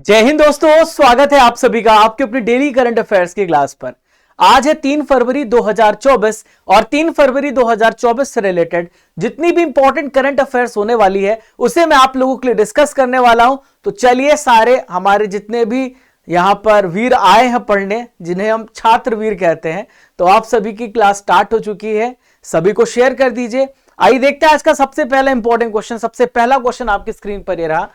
जय हिंद दोस्तों, स्वागत है आप सभी का आपके अपने डेली करंट अफेयर्स की क्लास पर। आज है 3 फरवरी 2024 और 3 फरवरी 2024 से रिलेटेड जितनी भी इंपॉर्टेंट करंट अफेयर्स होने वाली है उसे मैं आप लोगों के लिए डिस्कस करने वाला हूं। तो चलिए, सारे हमारे जितने भी यहां पर वीर आए हैं पढ़ने, जिन्हें हम छात्र वीर कहते हैं, तो आप सभी की क्लास स्टार्ट हो चुकी है। सभी को शेयर कर दीजिए। आइए देखते हैं आज का सबसे पहला इंपॉर्टेंट क्वेश्चन। सबसे पहला क्वेश्चन आपकी स्क्रीन पर ये रहा।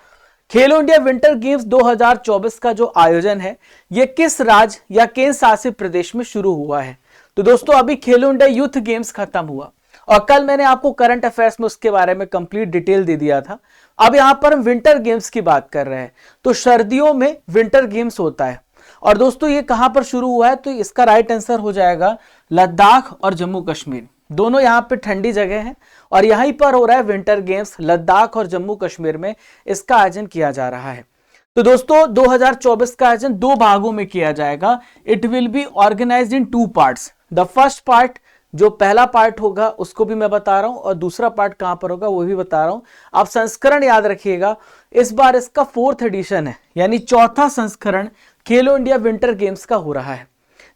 खेलो इंडिया विंटर गेम्स 2024 का जो आयोजन है यह किस राज्य या केंद्र शासित प्रदेश में शुरू हुआ है? तो दोस्तों, अभी खेलो इंडिया यूथ गेम्स खत्म हुआ और कल मैंने आपको करंट अफेयर्स में उसके बारे में कंप्लीट डिटेल दे दिया था। अब यहां पर हम विंटर गेम्स की बात कर रहे हैं, तो सर्दियों में विंटर गेम्स होता है। और दोस्तों, ये कहां पर शुरू हुआ है? तो इसका राइट आंसर हो जाएगा लद्दाख और जम्मू कश्मीर। दोनों यहां पे ठंडी जगह हैं और यहीं पर हो रहा है विंटर गेम्स। लद्दाख और जम्मू कश्मीर में इसका आयोजन किया जा रहा है। तो दोस्तों, 2024 का आयोजन 2 भागों में किया जाएगा। It will be organised in 2 parts. The first part, जो पहला पार्ट होगा उसको भी मैं बता रहा हूं और दूसरा पार्ट कहां पर होगा वो भी बता रहा हूं। आप संस्करण याद रखिएगा। इस बार इसका 4th एडिशन है, यानी चौथा संस्करण खेलो इंडिया विंटर गेम्स का हो रहा है।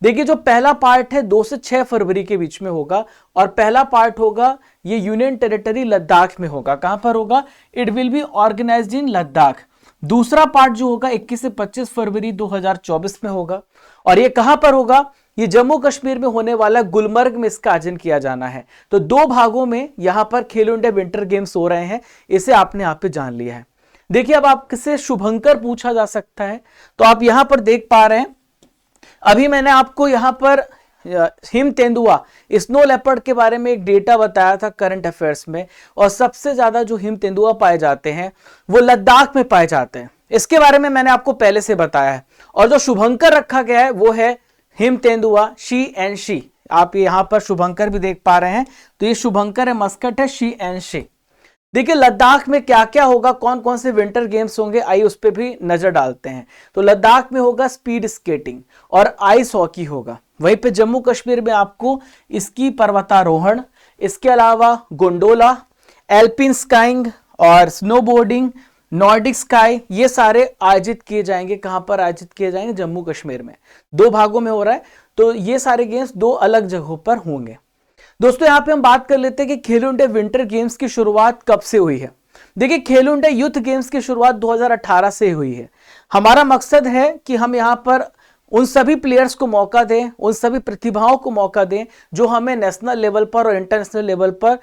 देखिए, जो पहला पार्ट है 2 से 6 फरवरी के बीच में होगा और पहला पार्ट होगा ये यूनियन टेरिटरी लद्दाख में होगा। कहां पर होगा? इट विल बी ऑर्गेनाइज्ड इन लद्दाख। दूसरा पार्ट जो होगा 21 से 25 फरवरी 2024 में होगा और ये कहां पर होगा? ये जम्मू कश्मीर में होने वाला गुलमर्ग में इसका आयोजन किया जाना है। तो 2 भागों में यहां पर खेलो इंडिया विंटर गेम्स हो रहे हैं, इसे आपने यहाँ पे जान लिया है। देखिए, अब आपसे शुभंकर पूछा जा सकता है, तो आप यहां पर देख पा रहे हैं अभी मैंने आपको यहां पर हिम तेंदुआ, स्नो लेपर्ड के बारे में एक डेटा बताया था करंट अफेयर्स में, और सबसे ज्यादा जो हिम तेंदुआ पाए जाते हैं वो लद्दाख में पाए जाते हैं। इसके बारे में मैंने आपको पहले से बताया है। और जो शुभंकर रखा गया है वो है हिम तेंदुआ शी एंड शी। आप यहां पर शुभंकर भी देख पा रहे हैं, तो ये शुभंकर है, मस्कट है, शी एंड शी। देखिए, लद्दाख में क्या क्या होगा, कौन कौन से विंटर गेम्स होंगे, आइए उस पर भी नजर डालते हैं। तो लद्दाख में होगा स्पीड स्केटिंग और आइस हॉकी होगा। वहीं पे जम्मू कश्मीर में आपको इसकी पर्वतारोहण, इसके अलावा गोंडोला, एल्पिन स्काइंग और स्नोबोर्डिंग, नॉर्डिक स्काई, ये सारे आयोजित किए जाएंगे। कहां पर आयोजित किए जाएंगे? जम्मू कश्मीर में। 2 भागों में हो रहा है, तो ये सारे गेम्स 2 अलग जगहों पर होंगे। दोस्तों, यहां पे हम बात कर लेते हैं कि खेलो इंडिया विंटर गेम्स की शुरुआत कब से हुई है। देखिए, खेलो इंडिया यूथ गेम्स की शुरुआत 2018 से हुई है। हमारा मकसद है कि हम यहां पर उन सभी प्लेयर्स को मौका दें, उन सभी प्रतिभाओं को मौका दें जो हमें नेशनल लेवल पर और इंटरनेशनल लेवल पर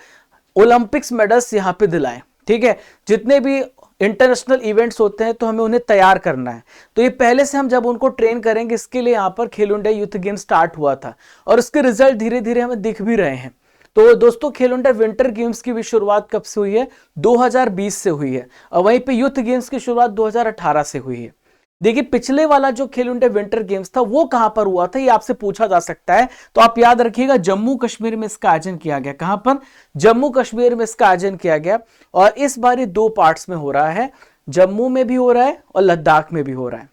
ओलंपिक्स मेडल्स यहां पे दिलाएं। ठीक है, जितने भी इंटरनेशनल इवेंट्स होते हैं तो हमें उन्हें तैयार करना है। तो ये पहले से हम जब उनको ट्रेन करेंगे, इसके लिए यहाँ पर खेलो इंडिया यूथ गेम स्टार्ट हुआ था और उसके रिजल्ट धीरे धीरे हमें दिख भी रहे हैं। तो दोस्तों, खेलो इंडिया विंटर गेम्स की भी शुरुआत कब से हुई है? 2020 से हुई है और वहीं पे यूथ गेम्स की शुरुआत 2018 से हुई है। देखिए, पिछले वाला जो खेलो इंडिया विंटर गेम्स था वो कहां पर हुआ था, ये आपसे पूछा जा सकता है। तो आप याद रखिएगा, जम्मू कश्मीर में इसका आयोजन किया गया। कहां पर? जम्मू कश्मीर में इसका आयोजन किया गया और इस बार ये 2 पार्ट्स में हो रहा है, जम्मू में भी हो रहा है और लद्दाख में भी हो रहा है।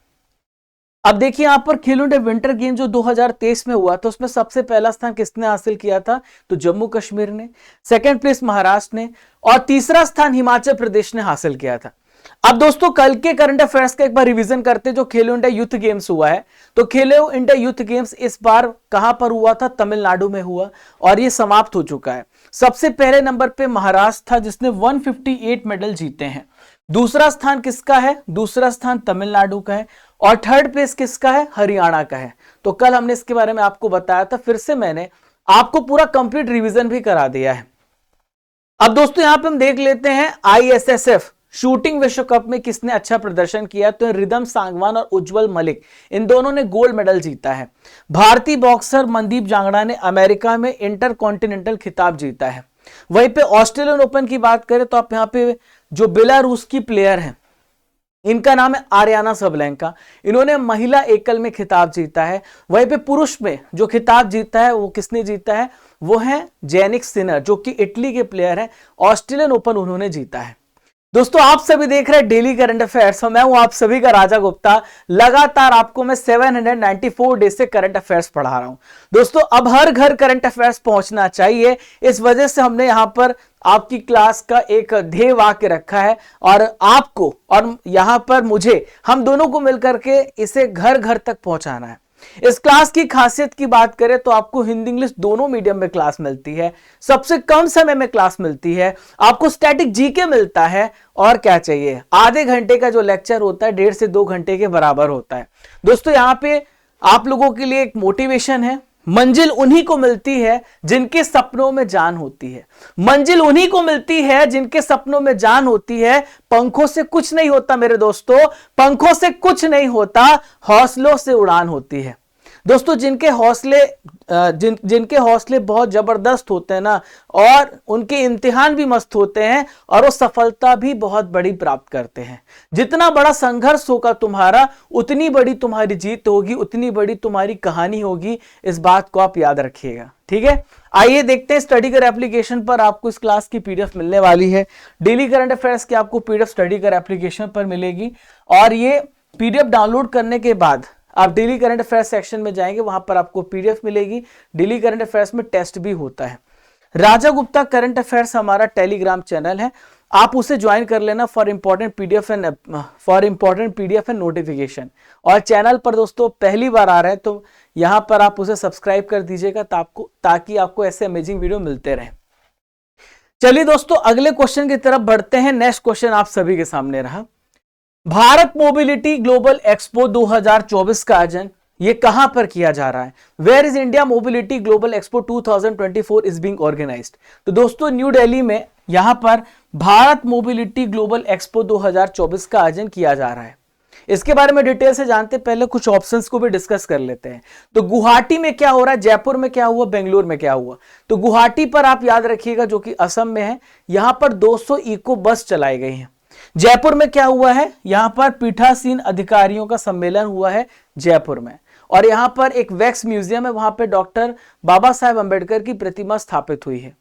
अब देखिए, यहां पर खेलो इंडिया विंटर गेम जो 2023 में हुआ था उसमें सबसे पहला स्थान किसने हासिल किया था? तो जम्मू कश्मीर ने, सेकंड प्लेस महाराष्ट्र ने और तीसरा स्थान हिमाचल प्रदेश ने हासिल किया था। अब दोस्तों, कल के करंट अफेयर्स का एक बार रिवीजन करते हैं। जो खेलो इंडिया यूथ गेम्स हुआ है, तो खेलो इंडिया यूथ गेम्स इस बार कहां पर हुआ था? तमिलनाडु में हुआ और यह समाप्त हो चुका है। सबसे पहले नंबर पे महाराष्ट्र था जिसने 158 मेडल जीते हैं। दूसरा स्थान किसका है? दूसरा स्थान तमिलनाडु का है और थर्ड प्लेस किसका है? हरियाणा का है। तो कल हमने इसके बारे में आपको बताया था, फिर से मैंने आपको पूरा कंप्लीट रिवीजन भी करा दिया है। अब दोस्तों, यहां पे हम देख लेते हैं ISSF शूटिंग विश्व कप में किसने अच्छा प्रदर्शन किया। तो रिदम सांगवान और उज्जवल मलिक, इन दोनों ने गोल्ड मेडल जीता है। भारतीय बॉक्सर मनदीप जांगड़ा ने अमेरिका में इंटर कॉन्टिनेंटल खिताब जीता है। वहीं पे ऑस्ट्रेलियन ओपन की बात करें तो आप यहां पे जो बेलारूस की प्लेयर हैं, इनका नाम है आर्याना सबलेंका, इन्होंने महिला एकल में खिताब जीता है। वहीं पे पुरुष में जो खिताब जीता है वो किसने जीता है? वो है जेनिक सिनर, जो कि इटली के प्लेयर हैं। ऑस्ट्रेलियन ओपन उन्होंने जीता है। दोस्तों आप सभी देख रहे हैं डेली करंट अफेयर्स और मैं हूं आप सभी का राजा गुप्ता। लगातार आपको मैं 794 डेज से करंट अफेयर्स पढ़ा रहा हूं। दोस्तों अब हर घर करंट अफेयर्स पहुंचना चाहिए, इस वजह से हमने यहां पर आपकी क्लास का एक ध्येय वाक्य रखा है और आपको और यहां पर मुझे, हम दोनों को मिलकर के इसे घर घर तक पहुंचाना है। इस क्लास की खासियत की बात करें तो आपको हिंदी इंग्लिश दोनों मीडियम में क्लास मिलती है, सबसे कम समय में क्लास मिलती है, आपको स्टैटिक जीके मिलता है और क्या चाहिए, आधे घंटे का जो लेक्चर होता है 1.5 से 2 घंटे के बराबर होता है। दोस्तों यहां पे आप लोगों के लिए एक मोटिवेशन है। मंजिल उन्हीं को मिलती है जिनके सपनों में जान होती है। मंजिल उन्हीं को मिलती है जिनके सपनों में जान होती है। पंखों से कुछ नहीं होता मेरे दोस्तों, पंखों से कुछ नहीं होता, हौसलों से उड़ान होती है। दोस्तों जिनके हौसले बहुत जबरदस्त होते हैं ना, और उनके इम्तिहान भी मस्त होते हैं और वो सफलता भी बहुत बड़ी प्राप्त करते हैं। जितना बड़ा संघर्ष होगा तुम्हारा, उतनी बड़ी तुम्हारी जीत होगी, उतनी बड़ी तुम्हारी कहानी होगी। इस बात को आप याद रखिएगा, ठीक है। आइए देखते हैं स्टडी कर एप्लीकेशन पर आपको इस क्लास की पीडीएफ मिलने वाली है। डेली करंट अफेयर्स की आपको पीडीएफ स्टडी कर एप्लीकेशन पर मिलेगी और ये पीडीएफ डाउनलोड करने के बाद आप डेली करंट अफेयर्स सेक्शन में जाएंगे, वहां पर आपको पीडीएफ मिलेगी। डेली करंट अफेयर्स में टेस्ट भी होता है। राजा गुप्ता करंट अफेयर्स हमारा टेलीग्राम चैनल है, आप उसे ज्वाइन कर लेना for important PDF and notification. और चैनल पर दोस्तों पहली बार आ रहे हैं तो यहां पर आप उसे सब्सक्राइब कर दीजिएगा ताकि आपको ऐसे अमेजिंग वीडियो मिलते रहे। चलिए दोस्तों अगले क्वेश्चन की तरफ बढ़ते हैं। नेक्स्ट क्वेश्चन आप सभी के सामने रहा। भारत मोबिलिटी ग्लोबल एक्सपो 2024 का आयोजन ये कहां पर किया जा रहा है? Where is India mobility global expo 2024 is being organised. तो दोस्तों न्यू दिल्ली में यहां पर भारत मोबिलिटी ग्लोबल एक्सपो 2024 का आयोजन किया जा रहा है। इसके बारे में डिटेल से जानते पहले कुछ ऑप्शंस को भी डिस्कस कर लेते हैं। तो गुवाहाटी में क्या हो रहा है, जयपुर में क्या हुआ, बेंगलुरु में क्या हुआ। तो गुवाहाटी पर आप याद रखिएगा जो कि असम में है, यहां पर 200 इको बस चलाई गई हैं। जयपुर में क्या हुआ है, यहां पर पीठासीन अधिकारियों का सम्मेलन हुआ है जयपुर में, और यहां पर एक वैक्स म्यूजियम है, वहां पर डॉक्टर बाबा साहेब अंबेडकर की प्रतिमा स्थापित हुई है।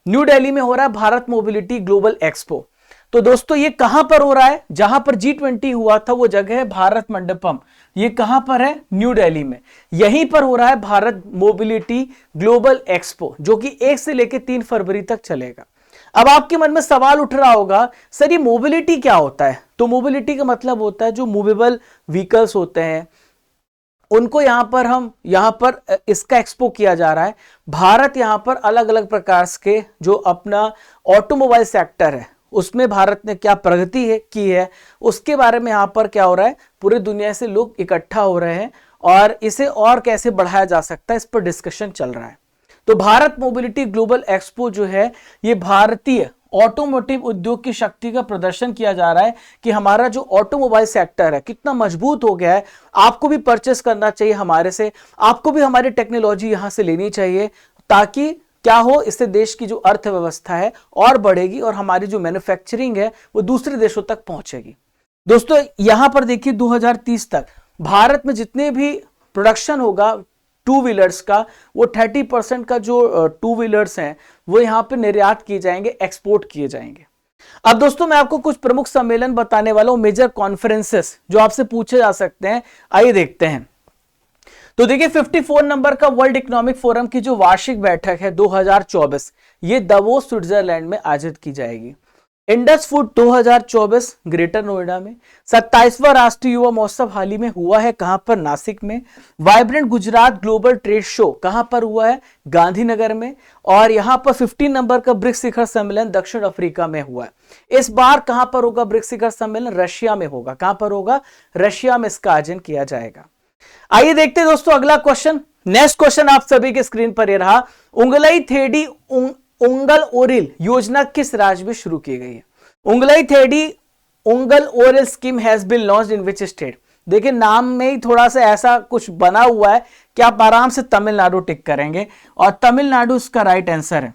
न्यू दिल्ली में हो रहा है भारत मोबिलिटी ग्लोबल एक्सपो। तो दोस्तों ये कहां पर हो रहा है, जहां पर G20 हुआ था वो जगह है भारत मंडपम। ये कहां पर है, न्यू दिल्ली में। यहीं पर हो रहा है भारत मोबिलिटी ग्लोबल एक्सपो, जो कि 1 से लेकर 3 फरवरी तक चलेगा। अब आपके मन में सवाल उठ रहा होगा, सर ये मोबिलिटी क्या होता है? तो मोबिलिटी का मतलब होता है जो मूवेबल व्हीकल्स होते हैं उनको यहां पर इसका एक्सपो किया जा रहा है। भारत यहां पर अलग अलग प्रकार के जो अपना ऑटोमोबाइल सेक्टर है उसमें भारत ने क्या प्रगति की है उसके बारे में यहां पर क्या हो रहा है, पूरी दुनिया से लोग इकट्ठा हो रहे हैं और इसे और कैसे बढ़ाया जा सकता है इस पर डिस्कशन चल रहा है। तो भारत मोबिलिटी ग्लोबल एक्सपो जो है ये भारतीय ऑटोमोटिव उद्योग की शक्ति का प्रदर्शन किया जा रहा है कि हमारा जो ऑटोमोबाइल सेक्टर है कितना मजबूत हो गया है। आपको भी परचेस करना चाहिए हमारे से, आपको भी हमारी टेक्नोलॉजी यहां से लेनी चाहिए, ताकि क्या हो, इससे देश की जो अर्थव्यवस्था है और बढ़ेगी और हमारी जो मैन्युफैक्चरिंग है वो दूसरे देशों तक पहुंचेगी। दोस्तों यहां पर देखिए 2030 तक भारत में जितने भी प्रोडक्शन होगा टू व्हीलर्स का, वो 30% का जो टू व्हीलर्स हैं वो यहां पे निर्यात किए जाएंगे, एक्सपोर्ट किए जाएंगे। अब दोस्तों मैं आपको कुछ प्रमुख सम्मेलन बताने वाला हूं, मेजर कॉन्फ्रेंसेस जो आपसे पूछे जा सकते हैं। आइए देखते हैं। तो देखिए 54 नंबर का वर्ल्ड इकोनॉमिक फोरम की जो वार्षिक बैठक है 2024, ये दावोस स्विट्जरलैंड में आयोजित की जाएगी। इंडस फूड 2024 ग्रेटर नोएडा में। 27वां राष्ट्रीय युवा महोत्सव हाल ही में हुआ है, कहां पर, नासिक में। Vibrant Gujarat global trade show कहां पर हुआ है, गांधीनगर में। और यहां पर 15 नंबर का ब्रिक्स शिखर सम्मेलन दक्षिण अफ्रीका में हुआ है। इस बार कहां पर होगा ब्रिक्स शिखर सम्मेलन, रशिया में होगा। कहां पर होगा, रशिया में इसका आयोजन किया जाएगा। आइए देखते हैं दोस्तों अगला क्वेश्चन। नेक्स्ट क्वेश्चन आप सभी के स्क्रीन पर यह रहा, उंगलई थेडी उंगल ओरिल योजना किस राज्य में शुरू की गई है? उंगलई थेडी उंगल ओरिल scheme has been launched in which state? देखिए नाम में ही थोड़ा सा ऐसा कुछ बना हुआ है कि आप आराम से तमिलनाडु टिक करेंगे और तमिलनाडु इसका राइट आंसर है।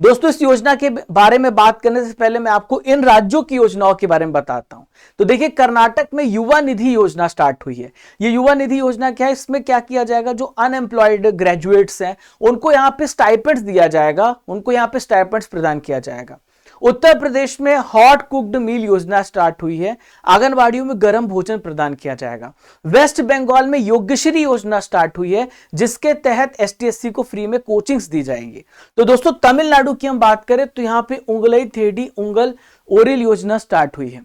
दोस्तों इस योजना के बारे में बात करने से पहले मैं आपको इन राज्यों की योजनाओं के बारे में बताता हूं। तो देखिए कर्नाटक में युवा निधि योजना स्टार्ट हुई है। ये युवा निधि योजना क्या है, इसमें क्या किया जाएगा, जो अनएम्प्लॉयड ग्रेजुएट्स हैं उनको यहाँ पे स्टाइपेंड्स दिया जाएगा, उनको यहाँ पे स्टाइपेंड्स प्रदान किया जाएगा। उत्तर प्रदेश में हॉट कुक्ड मील योजना स्टार्ट हुई है, आंगनबाड़ियों में गर्म भोजन प्रदान किया जाएगा। वेस्ट बंगाल में योग्यश्री योजना स्टार्ट हुई है, जिसके तहत ST/SC को फ्री में कोचिंग्स दी जाएंगी। तो दोस्तों तमिलनाडु की हम बात करें तो यहां पे उंगलई थेडी उंगल ओरिल योजना स्टार्ट हुई है।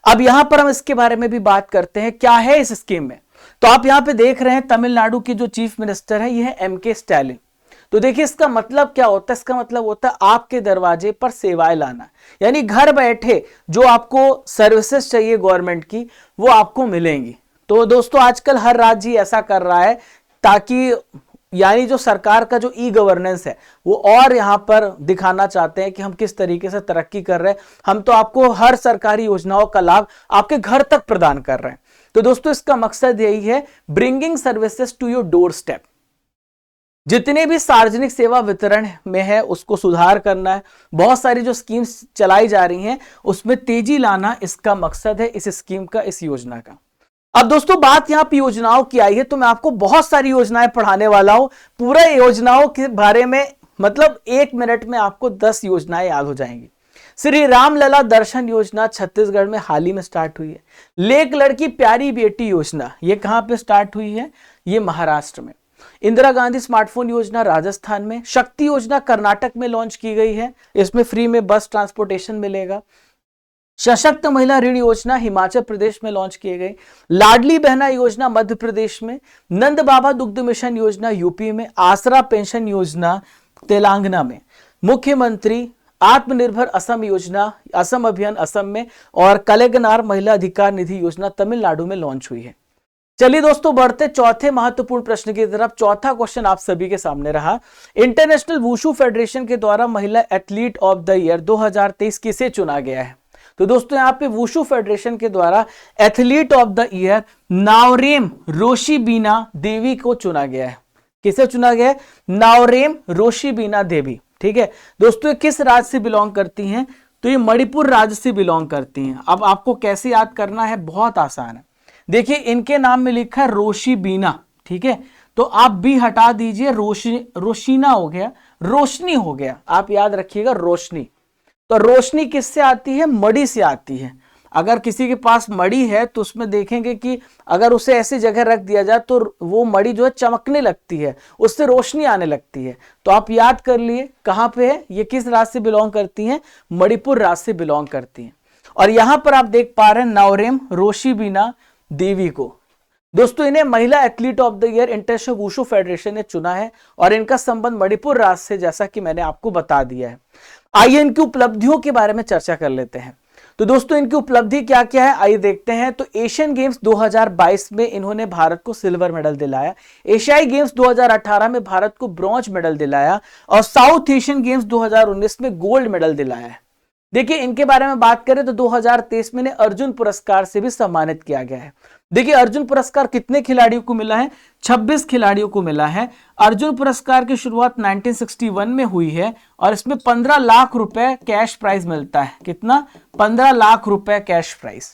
अब यहां पर हम इसके बारे में भी बात करते हैं, क्या है इस स्कीम में। तो आप यहां पे देख रहे हैं तमिलनाडु के जो चीफ मिनिस्टर है ये है MK स्टैलिन। तो देखिए इसका मतलब क्या होता है, इसका मतलब होता है आपके दरवाजे पर सेवाएं लाना, यानी घर बैठे जो आपको सर्विसेज चाहिए गवर्नमेंट की वो आपको मिलेंगी। तो दोस्तों आजकल हर राज्य ऐसा कर रहा है ताकि यानी जो सरकार का जो गवर्नेंस है वो और यहां पर दिखाना चाहते हैं कि हम किस तरीके से तरक्की कर रहे हैं, हम तो आपको हर सरकारी योजनाओं का लाभ आपके घर तक प्रदान कर रहे हैं। तो दोस्तों इसका मकसद यही है, bringing services to your doorstep. जितने भी सार्वजनिक सेवा वितरण में है उसको सुधार करना है, बहुत सारी जो स्कीम्स चलाई जा रही हैं उसमें तेजी लाना इसका मकसद है इस स्कीम का, इस योजना का। अब दोस्तों बात यहां पर योजनाओं की आई है तो मैं आपको बहुत सारी योजनाएं पढ़ाने वाला हूं, पूरे योजनाओं के बारे में मतलब 1 मिनट में आपको 10 योजनाएं याद हो जाएंगी। श्री रामलला दर्शन योजना छत्तीसगढ़ में हाल ही में स्टार्ट हुई है। लेक लड़की प्यारी बेटी योजना ये कहां पे स्टार्ट हुई है, ये महाराष्ट्र में। इंदिरा गांधी स्मार्टफोन योजना राजस्थान में। शक्ति योजना कर्नाटक में लॉन्च की गई है, इसमें फ्री में बस ट्रांसपोर्टेशन मिलेगा। सशक्त महिला ऋण योजना हिमाचल प्रदेश में लॉन्च किए गए। लाडली बहना योजना मध्य प्रदेश में। नंद बाबा दुग्ध मिशन योजना यूपी में। आसरा पेंशन योजना तेलंगाना में। मुख्यमंत्री आत्मनिर्भर असम योजना असम अभियान असम में, और कलेगनार महिला अधिकार निधि योजना तमिलनाडु में लॉन्च हुई है। चलिए दोस्तों बढ़ते चौथे महत्वपूर्ण प्रश्न की तरफ। चौथा क्वेश्चन आप सभी के सामने रहा, इंटरनेशनल वुशु फेडरेशन के द्वारा महिला एथलीट ऑफ द ईयर 2023 किसे चुना गया है। तो दोस्तों यहाँ पे वुशु फेडरेशन के द्वारा athlete of the year Naorem Roshibina Devi को चुना गया है। किसे चुना गया है, नाओरेम रोशिबीना देवी। ठीक है दोस्तों, ये किस राज्य से बिलोंग करती हैं, तो ये मणिपुर राज्य से बिलोंग करती हैं। अब आपको कैसे याद करना है, बहुत आसान है। देखिए इनके नाम में लिखा है रोशिबीना, ठीक है, तो आप बी हटा दीजिए, रोशिना हो गया, रोशनी हो गया। आप याद रखिएगा रोशनी। तो रोशनी किससे आती है, मड़ी से आती है। अगर किसी के पास मड़ी है तो उसमें देखेंगे कि अगर उसे ऐसी जगह रख दिया जाए तो वो मड़ी जो है चमकने लगती है, उससे रोशनी आने लगती है। तो आप याद कर लिए कहां पे है, ये किस राज्य से बिलोंग करती हैं, मणिपुर राज्य से बिलोंग करती हैं। और यहां पर आप देख पा रहे हैं नाओरेम रोशिबीना देवी को। दोस्तों इन्हें महिला athlete of the year international wushu federation ने चुना है और इनका संबंध मणिपुर राज्य से, जैसा कि मैंने आपको बता दिया है। आइए इनकी उपलब्धियों के बारे में चर्चा कर लेते हैं। तो दोस्तों इनकी उपलब्धि क्या क्या है आइए देखते हैं। तो एशियन गेम्स 2022 में इन्होंने भारत को सिल्वर मेडल दिलाया, एशियाई गेम्स 2018 में भारत को ब्रॉन्ज मेडल दिलाया, और साउथ एशियन गेम्स 2019 में गोल्ड मेडल दिलाया है। देखिए इनके बारे में बात करें तो 2023 में इन्हें अर्जुन पुरस्कार से भी सम्मानित किया गया है। देखिए अर्जुन पुरस्कार कितने खिलाड़ियों को मिला है, 26 खिलाड़ियों को मिला है। अर्जुन पुरस्कार की शुरुआत 1961 में हुई है और इसमें 15 लाख रुपए कैश प्राइज मिलता है। कितना, 15 लाख रुपए कैश प्राइज।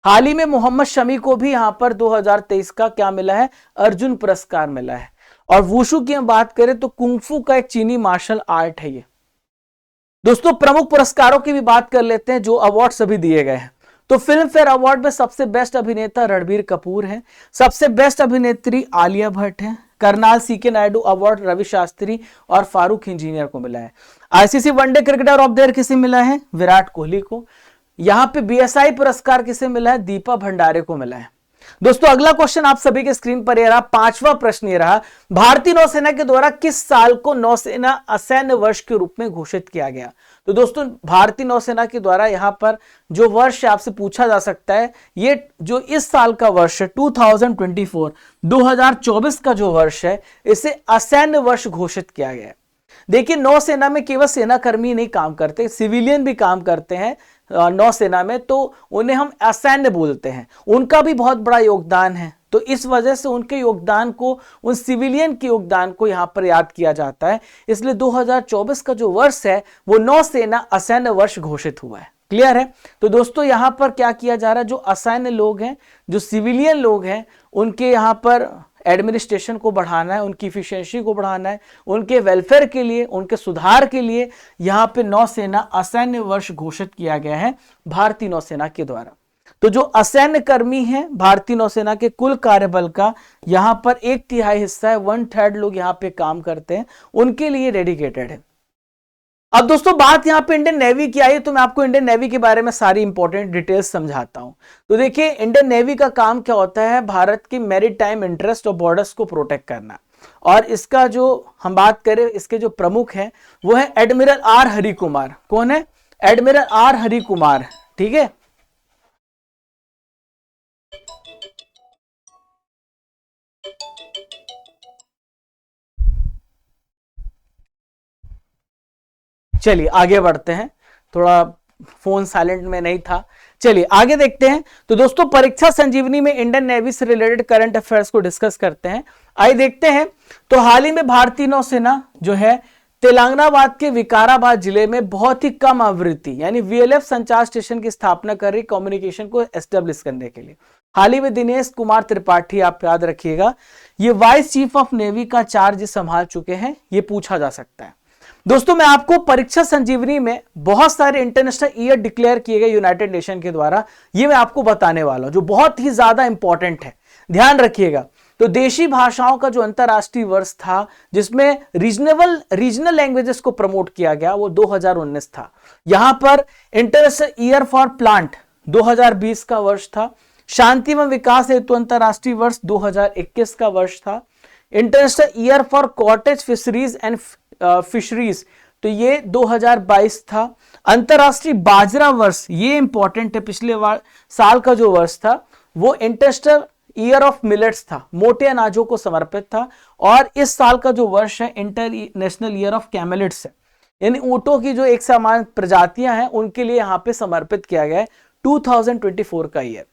हाल ही में मोहम्मद शमी को भी यहां पर 2023 का क्या मिला है, अर्जुन पुरस्कार मिला है। और वुशु की हम बात करें तो कुंफू का एक चीनी मार्शल आर्ट है ये। दोस्तों प्रमुख पुरस्कारों की भी बात कर लेते हैं जो अवार्ड सभी दिए गए हैं। तो फिल्म फेयर अवार्ड में सबसे बेस्ट अभिनेता रणबीर कपूर है, सबसे बेस्ट अभिनेत्री आलिया भट्ट है, करनाल सीके नायडू अवार्ड रवि शास्त्री और फारूक इंजीनियर को मिला है। ICC one day cricketer of the year किसे मिला है, विराट कोहली को। यहां पे बीएसआई पुरस्कार किसे मिला है, दीपा भंडारे को मिला है। दोस्तों अगला क्वेश्चन आप सभी के स्क्रीन पर ये रहा, पांचवा प्रश्न ये रहा, भारतीय नौसेना के द्वारा किस साल को नौसेना असैन्य वर्ष के रूप में घोषित किया गया। तो दोस्तों भारतीय नौसेना के द्वारा यहां पर जो वर्ष आपसे पूछा जा सकता है, ये जो इस साल का वर्ष है 2024 2024 का जो वर्ष है, इसे असैन्य वर्ष घोषित किया गया है। देखिए नौसेना में केवल सेना कर्मी नहीं काम करते, सिविलियन भी काम करते हैं नौसेना में, तो उन्हें हम असैन्य बोलते हैं। उनका भी बहुत बड़ा योगदान है, तो इस वजह से उनके योगदान को, उन सिविलियन के योगदान को यहां पर याद किया जाता है। इसलिए 2024 का जो वर्ष है वो नौसेना असैन्य वर्ष घोषित हुआ है। क्लियर है। तो दोस्तों यहां पर क्या किया जा रहा है, जो असैन्य लोग हैं, जो सिविलियन लोग हैं, उनके यहां पर एडमिनिस्ट्रेशन को बढ़ाना है, उनकी इफिशिएंसी को बढ़ाना है, उनके वेलफेयर के लिए, उनके सुधार के लिए यहाँ पे नौसेना असैन्य वर्ष घोषित किया गया है भारतीय नौसेना के द्वारा। तो जो असैन्य कर्मी हैं भारतीय नौसेना के कुल कार्यबल का यहां पर 1/3 हिस्सा है, 1/3 लोग यहां पे काम करते हैं, उनके लिए डेडिकेटेड है। अब दोस्तों बात यहां पे इंडियन नेवी की आई, तो मैं आपको इंडियन नेवी के बारे में सारी इंपॉर्टेंट डिटेल्स समझाता हूं। तो देखिए इंडियन नेवी का काम क्या होता है, भारत की मैरीटाइम इंटरेस्ट और बॉर्डर्स को प्रोटेक्ट करना। और इसका जो हम बात करें, इसके जो प्रमुख हैं वो है एडमिरल आर हरि कुमार। कौन है? Admiral R Hari Kumar. ठीक है, चलिए आगे बढ़ते हैं, थोड़ा फोन साइलेंट में नहीं था। चलिए आगे देखते हैं। तो दोस्तों परीक्षा संजीवनी में इंडियन नेवी से रिलेटेड करंट अफेयर्स को डिस्कस करते हैं। आइए देखते हैं। तो हाल ही में भारतीय नौसेना जो है तेलंगानाबाद के विकाराबाद जिले में बहुत ही कम आवृत्ति यानी वीएलएफ संचार स्टेशन की स्थापना कर रही, कम्युनिकेशन को एस्टेब्लिश करने के लिए। हाल ही में दिनेश कुमार त्रिपाठी, आप याद रखिएगा, ये वाइस चीफ ऑफ नेवी का चार्ज संभाल चुके हैं। ये पूछा जा सकता है। दोस्तों मैं आपको परीक्षा संजीवनी में बहुत सारे इंटरनेशनल ईयर डिक्लेयर किए गए यूनाइटेड नेशन के द्वारा, ये मैं आपको बताने वाला हूं, जो बहुत ही ज्यादा इंपॉर्टेंट है, ध्यान रखिएगा। तो देशी भाषाओं का जो अंतरराष्ट्रीय वर्ष था जिसमें रीजनल लैंग्वेजेस को प्रमोट किया गया, वो 2019 था। यहां पर इंटरनेशनल ईयर फॉर प्लांट 2020 का वर्ष था। शांति एवं विकास हेतु अंतरराष्ट्रीय वर्ष 2021 का वर्ष था। International year for cottage fisheries and fisheries, तो ये 2022 था। अंतरराष्ट्रीय बाजरा वर्ष, ये इंपॉर्टेंट है, पिछले साल का जो वर्ष था वो इंटरनेशनल ईयर ऑफ मिलेट्स था, मोटे अनाजों को समर्पित था। और इस साल का जो वर्ष है इंटरनेशनल ईयर ऑफ कैमेलिट्स है, यानी ऊंटों की जो एक समान प्रजातियां हैं उनके लिए यहां पे समर्पित किया गया है, 2024 का ईयर।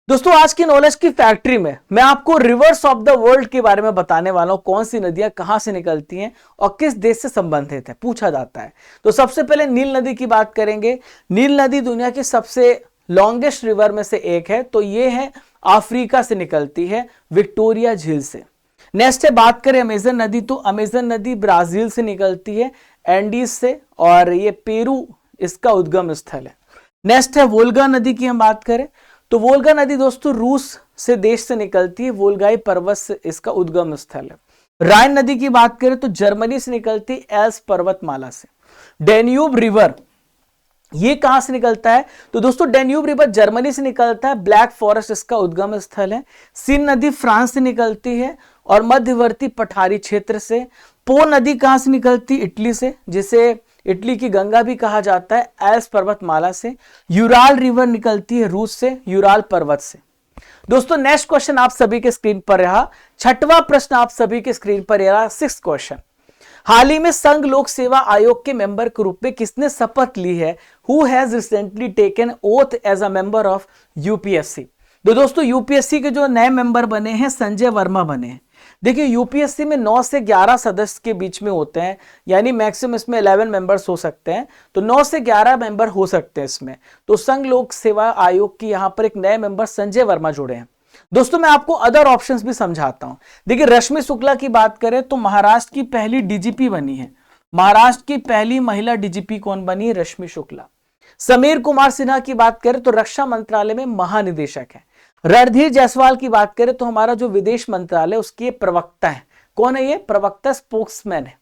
दोस्तों आज की नॉलेज की फैक्ट्री में मैं आपको रिवर्स ऑफ द वर्ल्ड के बारे में बताने वाला हूं, कौन सी नदियां कहां से निकलती हैं और किस देश से संबंधित है, पूछा जाता है। तो सबसे पहले नील नदी की बात करेंगे। नील नदी दुनिया की सबसे लॉन्गेस्ट रिवर में से एक है, तो ये है अफ्रीका से निकलती है, विक्टोरिया झील से। नेक्स्ट है बात करें अमेजन नदी, तो अमेजन नदी ब्राजील से निकलती है, एंडीज से, और ये पेरू इसका उद्गम स्थल है। नेक्स्ट है वोल्गा नदी की हम बात करें, तो वोल्गा नदी दोस्तों रूस से देश से निकलती है, वोल्गाई पर्वत से इसका उद्गम स्थल है। राइन नदी की बात करें तो जर्मनी से निकलती है, एल्स पर्वतमाला से। डेन्यूब रिवर ये कहां से निकलता है, तो दोस्तों डेन्यूब रिवर जर्मनी से निकलता है, ब्लैक फॉरेस्ट इसका उद्गम स्थल है। सीन नदी फ्रांस से निकलती है और मध्यवर्ती पठारी क्षेत्र से। पो नदी कहां से निकलती, इटली से, जिसे इटली की गंगा भी कहा जाता है, एल्स पर्वतमाला से। यूराल रिवर निकलती है रूस से, यूराल पर्वत से। दोस्तों नेक्स्ट क्वेश्चन आप सभी के स्क्रीन पर रहा, छठवां प्रश्न आप सभी के स्क्रीन पर रहा, 6th क्वेश्चन। हाल ही में संघ लोक सेवा आयोग के मेंबर के रूप में किसने शपथ ली है? Who has recently taken oath as a member of UPSC. तो दोस्तों यूपीएससी के जो नए मेंबर बने हैं संजय वर्मा बने हैं। देखिए यूपीएससी में 9 से 11 सदस्य के बीच में होते हैं, यानी मैक्सिमम इसमें 11 मेंबर्स हो सकते हैं, तो 9 से 11 मेंबर हो सकते हैं इसमें। तो संघ लोक सेवा आयोग की यहां पर एक नए मेंबर संजय वर्मा जुड़े हैं। दोस्तों मैं आपको अदर ऑप्शंस भी समझाता हूं। देखिए रश्मि शुक्ला की बात करें तो महाराष्ट्र की पहली डीजीपी बनी है, महाराष्ट्र की पहली महिला डीजीपी कौन बनी है? रश्मि शुक्ला। समीर कुमार सिन्हा की बात करें तो रक्षा मंत्रालय में महानिदेशक है। रणधीर जायसवाल की बात करें तो हमारा जो विदेश मंत्रालय उसके प्रवक्ता है, कौन है ये? प्रवक्ता, स्पोक्समैन है।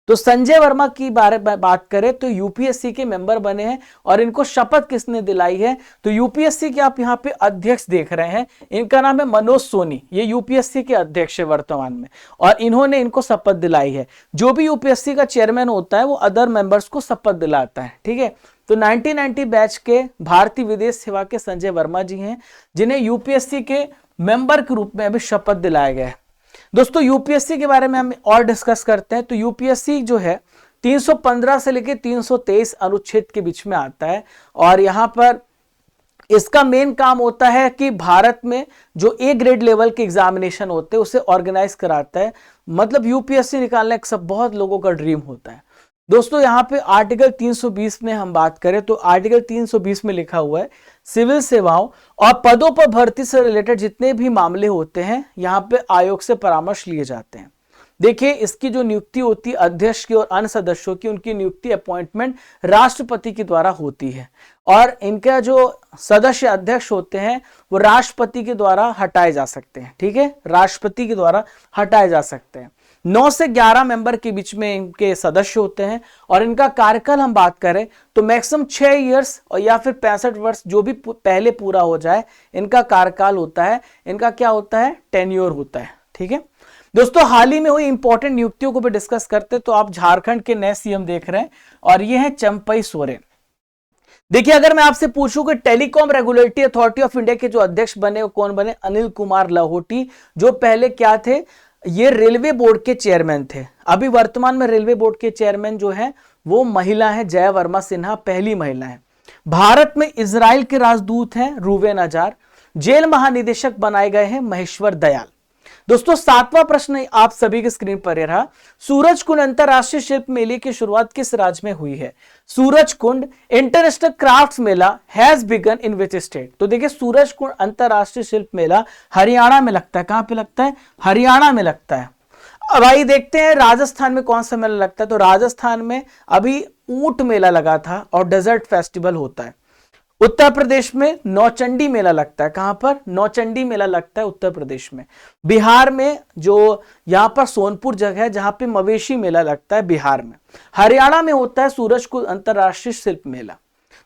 तो संजय वर्मा की बारे में बात करें तो यूपीएससी के मेंबर बने हैं और इनको शपथ किसने दिलाई है? तो यूपीएससी के आप यहां पे अध्यक्ष देख रहे हैं, इनका नाम है मनोज सोनी, ये यूपीएससी के अध्यक्ष है वर्तमान में, और इन्होंने इनको शपथ दिलाई है। जो भी यूपीएससी का चेयरमैन होता है वो अदर मेंबर्स को शपथ दिलाता है, ठीक है। तो 1990 बैच के भारतीय विदेश सेवा के संजय वर्मा जी हैं, जिन्हें यूपीएससी के मेंबर के रूप में अभी शपथ दिलाया गया है। दोस्तों यूपीएससी के बारे में हम और डिस्कस करते हैं। तो यूपीएससी जो है 315 से लेकर 323 अनुच्छेद के बीच में आता है, और यहां पर इसका मेन काम होता है कि भारत में जो ए ग्रेड लेवल के एग्जामिनेशन होते हैं उसे ऑर्गेनाइज कराता है। मतलब यूपीएससी निकालना एक सब बहुत लोगों का ड्रीम होता है। दोस्तों यहाँ पे आर्टिकल 320 में हम बात करें तो आर्टिकल 320 में लिखा हुआ है सिविल सेवाओं और पदों पर भर्ती से रिलेटेड जितने भी मामले होते हैं यहां पे आयोग से परामर्श लिए जाते हैं। देखिए, इसकी जो नियुक्ति होती है अध्यक्ष की और अन्य सदस्यों की, उनकी नियुक्ति अपॉइंटमेंट राष्ट्रपति के द्वारा होती है और इनका जो सदस्य अध्यक्ष होते हैं वो राष्ट्रपति के द्वारा हटाए जा सकते हैं। ठीक है, राष्ट्रपति के द्वारा हटाए जा सकते हैं। 9 से 11 मेंबर के बीच में इनके सदस्य होते हैं और इनका कार्यकाल हम बात करें तो मैक्सिमम 6 इयर्स और या फिर 65 वर्ष जो भी पहले पूरा हो जाए इनका कार्यकाल होता है। इनका क्या होता है? टेन्योर होता है। ठीक है दोस्तों, हाल ही में हुई इंपॉर्टेंट नियुक्तियों को भी डिस्कस करते तो आप झारखंड के नए सीएम देख रहे हैं और ये हैं चंपई सोरेन। देखिए, अगर मैं आपसे पूछूं कि telecom regulatory authority of India के जो अध्यक्ष बने वो कौन बने? अनिल कुमार लाहोटी, जो पहले क्या थे? ये रेलवे बोर्ड के चेयरमैन थे। अभी वर्तमान में रेलवे बोर्ड के चेयरमैन जो है वो महिला है, जया वर्मा सिन्हा, पहली महिला है। भारत में इजराइल के राजदूत हैं रूवेन अजार। जेल महानिदेशक बनाए गए हैं महेश्वर दयाल। दोस्तों, 7वां प्रश्न आप सभी की स्क्रीन पर रहा। सूरजकुंड अंतरराष्ट्रीय शिल्प मेले की शुरुआत किस राज्य में हुई है? Surajkund international crafts Mela has begin in which state? तो देखिए, सूरजकुंड अंतरराष्ट्रीय शिल्प मेला हरियाणा में लगता है। कहां पे लगता है? हरियाणा में लगता है। अब आइए देखते हैं राजस्थान में कौन सा मेला लगता है। तो राजस्थान में अभी ऊंट मेला लगा था और डेजर्ट फेस्टिवल होता है। उत्तर प्रदेश में नौचंडी मेला लगता है। कहां पर? नौचंडी मेला लगता है उत्तर प्रदेश में। बिहार में जो यहां पर सोनपुर जगह है जहां पे मवेशी मेला लगता है बिहार में। हरियाणा में होता है सूरजकुंड अंतरराष्ट्रीय शिल्प मेला।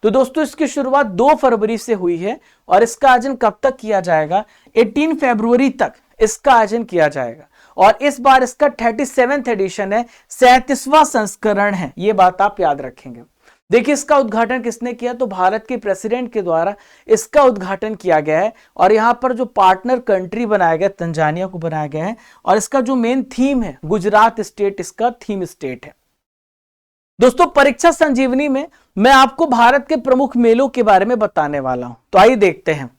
तो दोस्तों, इसकी शुरुआत 2 फरवरी से हुई है और इसका आयोजन कब तक किया जाएगा? 18 फरवरी तक इसका आयोजन किया जाएगा और इस बार इसका 37वां एडिशन है, 37वां संस्करण है। यह बात आप याद रखेंगे। देखिए, इसका उद्घाटन किसने किया? तो भारत के प्रेसिडेंट के द्वारा इसका उद्घाटन किया गया है और यहां पर जो पार्टनर कंट्री बनाया गया तंजानिया को बनाया गया है और इसका जो मेन थीम है गुजरात स्टेट, इसका थीम स्टेट है। दोस्तों, परीक्षा संजीवनी में मैं आपको भारत के प्रमुख मेलों के बारे में बताने वाला हूं। तो आइए देखते हैं।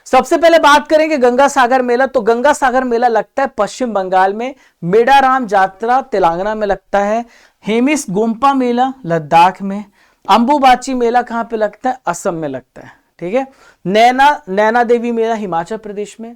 सबसे पहले बात करेंगे गंगा सागर मेला। तो गंगा सागर मेला लगता है पश्चिम बंगाल में। मेडाराम जात्रा तेलंगाना में लगता है। हेमिस गोम्पा मेला लद्दाख में। अंबुबाची मेला कहां पे लगता है? असम में लगता है। ठीक है। नैना देवी मेला हिमाचल प्रदेश में।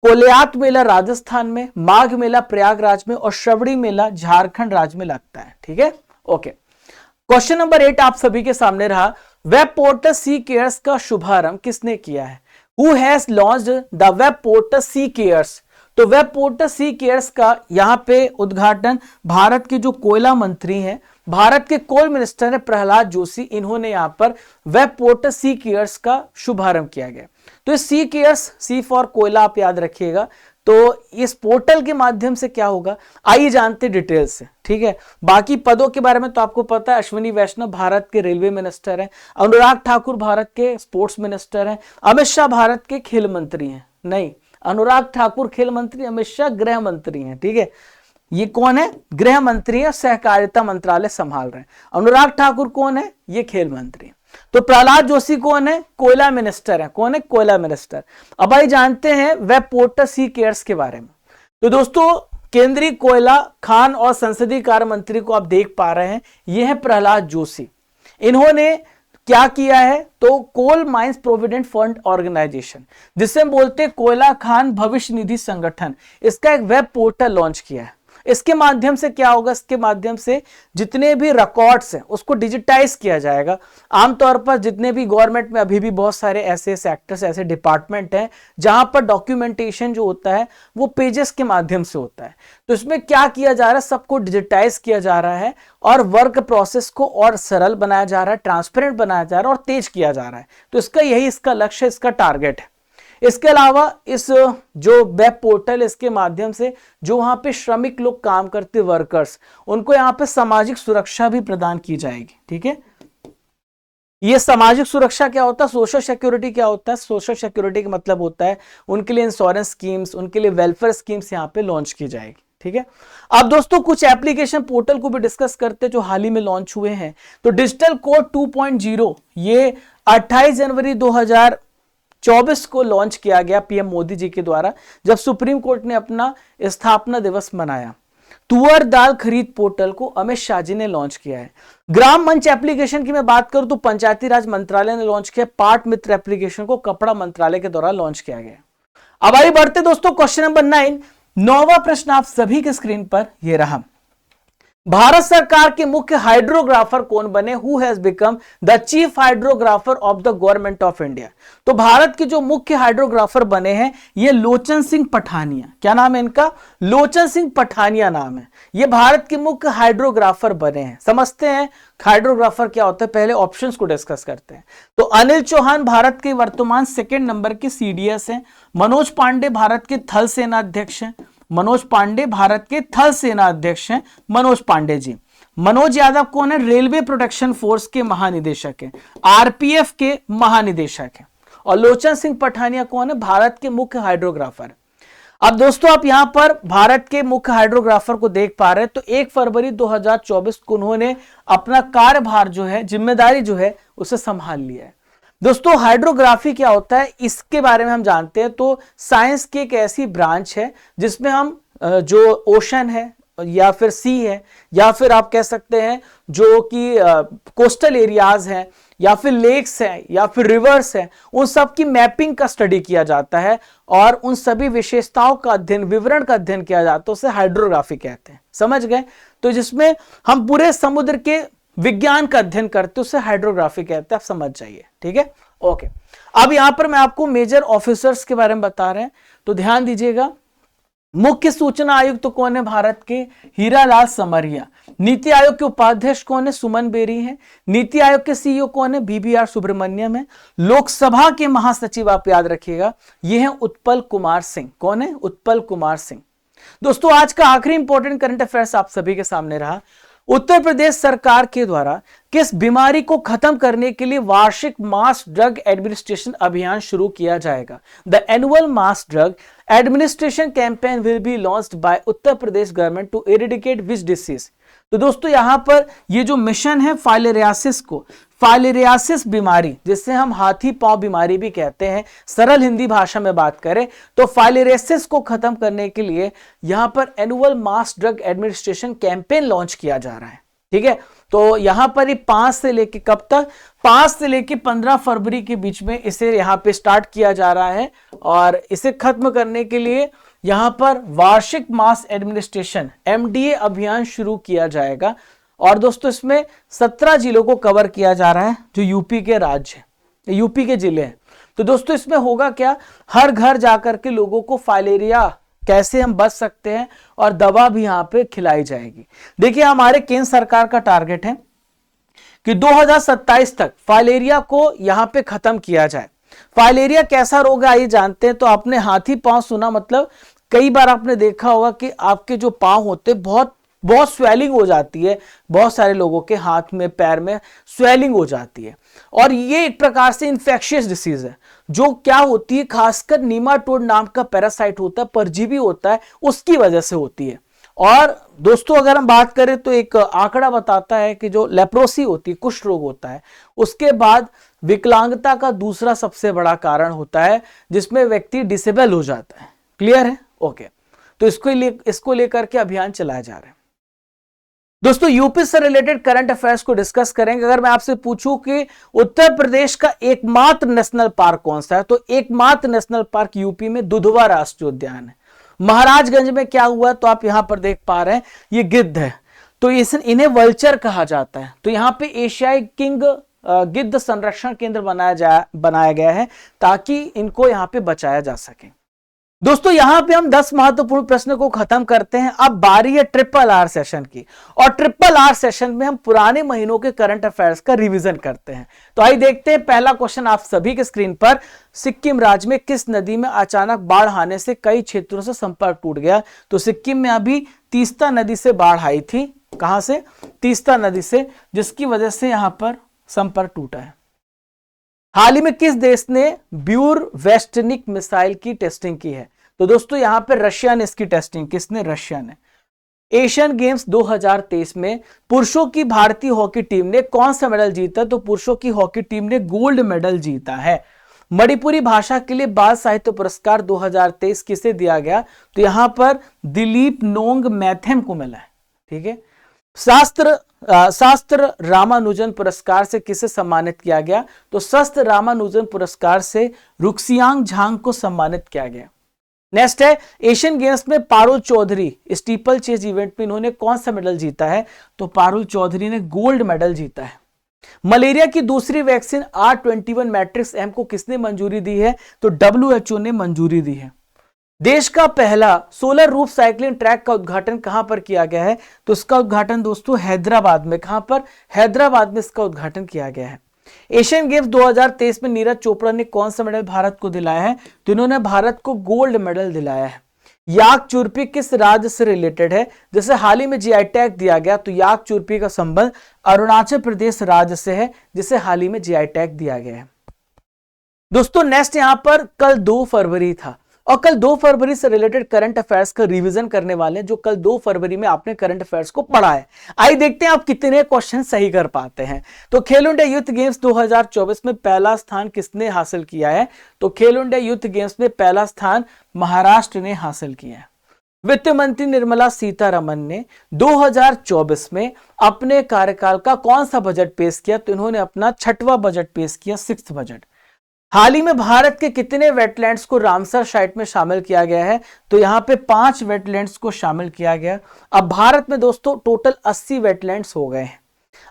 कोलियात मेला राजस्थान में। माघ मेला प्रयागराज में और श्रवणी मेला झारखंड राज्य में लगता है। ठीक है, ओके। क्वेश्चन नंबर 8 आप सभी के सामने रहा। वेब पोर्टल सी केयर्स का शुभारंभ किसने किया है? Who has launched the web portal C cares? तो वेब पोर्टल सी केयर्स का यहां पे उद्घाटन भारत के जो कोयला मंत्री हैं, भारत के कोल मिनिस्टर है प्रहलाद जोशी, इन्होंने यहां पर वेब पोर्टल सी केयर्स का शुभारंभ किया गया। तो इस सी केयर्स, सी फॉर कोयला आप याद रखिएगा। तो इस पोर्टल के माध्यम से क्या होगा, आइए जानते डिटेल से। ठीक है, बाकी पदों के बारे में तो आपको पता है। अश्विनी वैष्णव भारत के रेलवे मिनिस्टर हैं। अनुराग ठाकुर भारत के स्पोर्ट्स मिनिस्टर हैं। अमित शाह भारत के खेल मंत्री हैं। नहीं, अनुराग ठाकुर खेल मंत्री, अमित शाह गृह मंत्री हैं। ठीक है, ये कौन है? गृह मंत्री है, सहकारिता मंत्रालय संभाल रहे हैं। अनुराग ठाकुर कौन है? ये खेल मंत्री। तो प्रहलाद जोशी कौन है? कोयला मिनिस्टर है। कौन है? कोयला मिनिस्टर। अब आइए जानते हैं वेब पोर्टल सी केयर्स के बारे में। तो दोस्तों, केंद्रीय कोयला, खान और संसदीय कार्य मंत्री को आप देख पा रहे हैं, ये है प्रहलाद जोशी। इन्होंने क्या किया है? तो coal mines provident fund organisation, जिसे हम बोलते हैं कोयला खान भविष्य निधि संगठन, इसका एक वेब पोर्टल लॉन्च किया है। इसके माध्यम से क्या होगा? इसके माध्यम से जितने भी रिकॉर्ड्स हैं उसको डिजिटाइज किया जाएगा। आमतौर पर जितने भी गवर्नमेंट में अभी भी बहुत सारे ऐसे सेक्टर्स, ऐसे डिपार्टमेंट हैं जहां पर डॉक्यूमेंटेशन जो होता है वो पेजेस के माध्यम से होता है। तो इसमें क्या किया जा रहा है? सबको डिजिटाइज किया जा रहा है और वर्क प्रोसेस को और सरल बनाया जा रहा है, ट्रांसपेरेंट बनाया जा रहा है और तेज किया जा रहा है। तो इसका यही इसका लक्ष्य, इसका टारगेट है। इसके अलावा इस जो वेब पोर्टल, इसके माध्यम से जो वहां पे श्रमिक लोग काम करते, वर्कर्स, उनको यहाँ पे सामाजिक सुरक्षा भी प्रदान की जाएगी। ठीक है, ये सामाजिक सुरक्षा क्या होता है? सोशल सिक्योरिटी क्या होता है? सोशल सिक्योरिटी का मतलब होता है उनके लिए इंश्योरेंस स्कीम्स, उनके लिए वेलफेयर स्कीम्स यहाँ पे लॉन्च की जाएगी। ठीक है, अब दोस्तों कुछ एप्लीकेशन पोर्टल को भी डिस्कस करते हैं जो हाल ही में लॉन्च हुए हैं। तो डिजिटल कोड 2.0 ये 28 जनवरी 2024 को लॉन्च किया गया पीएम मोदी जी के द्वारा, जब सुप्रीम कोर्ट ने अपना स्थापना दिवस मनाया। तुअर दाल खरीद पोर्टल को अमित शाह जी ने लॉन्च किया है। ग्राम मंच एप्लीकेशन की मैं बात करूं तो पंचायती राज मंत्रालय ने लॉन्च किया। पाट मित्र एप्लीकेशन को कपड़ा मंत्रालय के द्वारा लॉन्च किया गया। अब आइए बढ़ते दोस्तों क्वेश्चन नंबर 9, 9वां प्रश्न आप सभी के स्क्रीन पर ये रहा। भारत सरकार के मुख्य हाइड्रोग्राफर कौन बने? Who has become the chief hydrographer of the government of India? तो भारत के जो मुख्य हाइड्रोग्राफर बने हैं ये लोचन सिंह पठानिया। क्या नाम है इनका? लोचन सिंह पठानिया नाम है। ये भारत के मुख्य हाइड्रोग्राफर बने हैं। समझते हैं हाइड्रोग्राफर क्या होता है, पहले ऑप्शंस को डिस्कस करते हैं। तो अनिल चौहान भारत के वर्तमान 2nd नंबर के सीडीएस हैं। मनोज पांडे भारत के थल सेना अध्यक्ष हैं। मनोज पांडे भारत के थल सेना अध्यक्ष हैं, मनोज पांडे जी। मनोज यादव कौन है? रेलवे प्रोटेक्शन फोर्स के महानिदेशक हैं, आरपीएफ के महानिदेशक हैं। और लोचन सिंह पठानिया कौन है? भारत के मुख्य हाइड्रोग्राफर। अब दोस्तों आप यहां पर भारत के मुख्य हाइड्रोग्राफर को देख पा रहे हैं। तो 1 फरवरी 2024 को उन्होंने अपना कार्यभार जो है, जिम्मेदारी जो है उसे संभाल लिया है। दोस्तों हाइड्रोग्राफी क्या होता है इसके बारे में हम जानते हैं। तो साइंस की एक ऐसी ब्रांच है जिसमें हम जो ओशन है या फिर सी है या फिर आप कह सकते हैं जो कि कोस्टल एरियाज हैं या फिर लेक्स हैं या फिर रिवर्स हैं, उन सब की मैपिंग का स्टडी किया जाता है और उन सभी विशेषताओं का अध्ययन, विवरण का अध्ययन किया जाता है, उसे हाइड्रोग्राफी कहते हैं। समझ गए? तो जिसमें हम पूरे समुद्र के विज्ञान का अध्ययन करते उसे हाइड्रोग्राफी कहते हैं। आप समझ जाइए, ठीक है? ओके। अब यहां पर मैं आपको मेजर ऑफिसर्स के बारे में बता रहे हैं, तो ध्यान दीजिएगा। मुख्य सूचना आयुक्त तो कौन है? भारत के हीरालाल समरिया। नीति आयोग के उपाध्यक्ष कौन है? सुमन बेरी है। नीति आयोग के सीईओ कौन है? बीबीआर सुब्रमण्यम है। लोकसभा के महासचिव आप याद रखिएगा ये हैं उत्पल कुमार सिंह। कौन है? उत्पल कुमार सिंह। दोस्तों आज का आखिरी इंपॉर्टेंट करंट अफेयर्स आप सभी के सामने रहा। उत्तर प्रदेश सरकार के द्वारा किस बीमारी को खत्म करने के लिए वार्षिक मास ड्रग एडमिनिस्ट्रेशन अभियान शुरू किया जाएगा? The annual mass drug administration campaign will be launched by Uttar Pradesh government to eradicate which disease? तो दोस्तों यहां पर ये जो मिशन है फाइलेरियासिस को, फाइलेरियासिस बीमारी जिससे हम हाथी पांव बीमारी भी कहते हैं, सरल हिंदी भाषा में बात करें तो फाइलेरियासिस को खत्म करने के लिए यहां पर annual mass drug administration campaign launch किया जा रहा है। ठीक है, तो यहां पर ही 5 से लेके कब तक? 5 से लेके 15 फरवरी के बीच में इसे यहां पे स्टार्ट किया जा रहा है और इसे खत्म करने के लिए यहां पर वार्षिक मास एडमिनिस्ट्रेशन एमडीए अभियान शुरू किया जाएगा। और दोस्तों इसमें 17 जिलों को कवर किया जा रहा है जो यूपी के राज्य है, यूपी के जिले हैं। तो दोस्तों इसमें होगा क्या? हर घर जाकर के लोगों को फाइलेरिया कैसे हम बच सकते हैं और दवा भी यहां पे खिलाई जाएगी। देखिए हमारे केंद्र सरकार का टारगेट है कि 2027 तक फाइलेरिया को यहां पे खत्म किया जाए। फाइलेरिया कैसा रोग है आइए जानते हैं। तो आपने हाथी पांव सुना, मतलब कई बार आपने देखा होगा कि आपके जो पांव होते बहुत स्वेलिंग हो जाती है, बहुत सारे लोगों के हाथ में पैर में स्वेलिंग हो जाती है और ये एक प्रकार से इंफेक्शियस डिसीज है जो क्या होती है, खासकर नीमाटोड नाम का पैरासाइट होता है, परजीवी होता है, उसकी वजह से होती है। और दोस्तों अगर हम बात करें तो एक आंकड़ा बताता है कि जो लेप्रोसी होती है, कुष्ठ रोग होता है, उसके बाद विकलांगता का दूसरा सबसे बड़ा कारण होता है जिसमें व्यक्ति डिसेबल हो जाता है। क्लियर है? ओके, तो इसको लेकर के अभियान चलाया जा रहा है। दोस्तों यूपी से रिलेटेड करंट अफेयर्स को डिस्कस करेंगे। अगर मैं आपसे पूछूं कि उत्तर प्रदेश का एकमात्र नेशनल पार्क कौन सा है, तो एकमात्र नेशनल पार्क यूपी में दुधवा राष्ट्रीय उद्यान है। महाराजगंज में क्या हुआ, तो आप यहां पर देख पा रहे हैं ये गिद्ध है, तो इन्हें वल्चर कहा जाता है। तो यहां पे एशियाई किंग गिद्ध संरक्षण केंद्र बनाया गया है ताकि इनको यहां पे बचाया जा सके। दोस्तों यहां पे हम 10 महत्वपूर्ण प्रश्नों को खत्म करते हैं। अब बारी है ट्रिपल आर सेशन की, और ट्रिपल आर सेशन में हम पुराने महीनों के करंट अफेयर्स का रिवीजन करते हैं। तो आइए देखते हैं पहला क्वेश्चन आप सभी के स्क्रीन पर। सिक्किम राज्य में किस नदी में अचानक बाढ़ आने से कई क्षेत्रों से संपर्क टूट गया? तो सिक्किम में अभी तीस्ता नदी से बाढ़ आई थी। कहां से? तीस्ता नदी से, जिसकी वजह से यहां पर संपर्क टूटा है। हाल ही में किस देश ने ब्यूर वेस्टनिक मिसाइल की टेस्टिंग की है? तो दोस्तों यहां पे रशिया ने इसकी टेस्टिंग, किसने? रशिया ने। एशियन गेम्स 2023 में पुरुषों की भारतीय हॉकी टीम ने कौन सा मेडल जीता? तो पुरुषों की हॉकी टीम ने गोल्ड मेडल जीता है। मणिपुरी भाषा के लिए बाल साहित्य पुरस्कार 2023 किसे दिया गया? तो यहां पर दिलीप नोंग मैथेम को मिला है। ठीक है। शास्त्र रामानुजन पुरस्कार से किसे सम्मानित किया गया? तो शास्त्र रामानुजन पुरस्कार से रुक्सियांग झांग को सम्मानित किया गया। नेक्स्ट है एशियन गेम्स में Parul Chaudhary steeplechase event में इन्होंने कौन सा मेडल जीता है? तो पारुल चौधरी ने गोल्ड मेडल जीता है। मलेरिया की दूसरी वैक्सीन R21 मैट्रिक्स एम को किसने मंजूरी दी है? तो WHO ने मंजूरी दी है। देश का पहला सोलर रूफ साइक्लिंग ट्रैक का उद्घाटन कहां पर किया गया है? तो इसका उद्घाटन दोस्तों हैदराबाद में। कहां पर? हैदराबाद में इसका उद्घाटन किया गया है। एशियन गेम्स 2023 में नीरज चोपड़ा ने कौन सा मेडल भारत को दिलाया है? तो इन्होंने भारत को गोल्ड मेडल दिलाया है। याक चुर्पी किस राज्य से रिलेटेड है? जैसे हाल ही में GI टैग दिया गया, तो याक चुर्पी का संबंध अरुणाचल प्रदेश राज्य से है, जिसे हाल ही में GI टैग दिया गया है। दोस्तों नेक्स्ट यहां पर कल 2 फरवरी था और कल 2 फरवरी से रिलेटेड करंट अफेयर्स का रिवीजन करने वाले हैं, जो कल 2 फरवरी में आपने करंट अफेयर्स को पढ़ा है। आइए देखते हैं आप कितने क्वेश्चन सही कर पाते हैं। तो खेलो इंडिया यूथ गेम्स 2024 में पहला स्थान किसने हासिल किया है? तो खेलो इंडिया यूथ गेम्स में पहला स्थान महाराष्ट्र ने हासिल किया है। वित्त मंत्री निर्मला सीतारमन ने 2024 में अपने कार्यकाल का कौन सा बजट पेश किया? तो इन्होंने अपना 6वां बजट पेश किया, 6th बजट। हाल ही में भारत के कितने वेटलैंड्स को रामसर साइट में शामिल किया गया है? तो यहां पे 5 वेटलैंड्स को शामिल किया गया। अब भारत में दोस्तों टोटल 80 वेटलैंड्स हो गए हैं।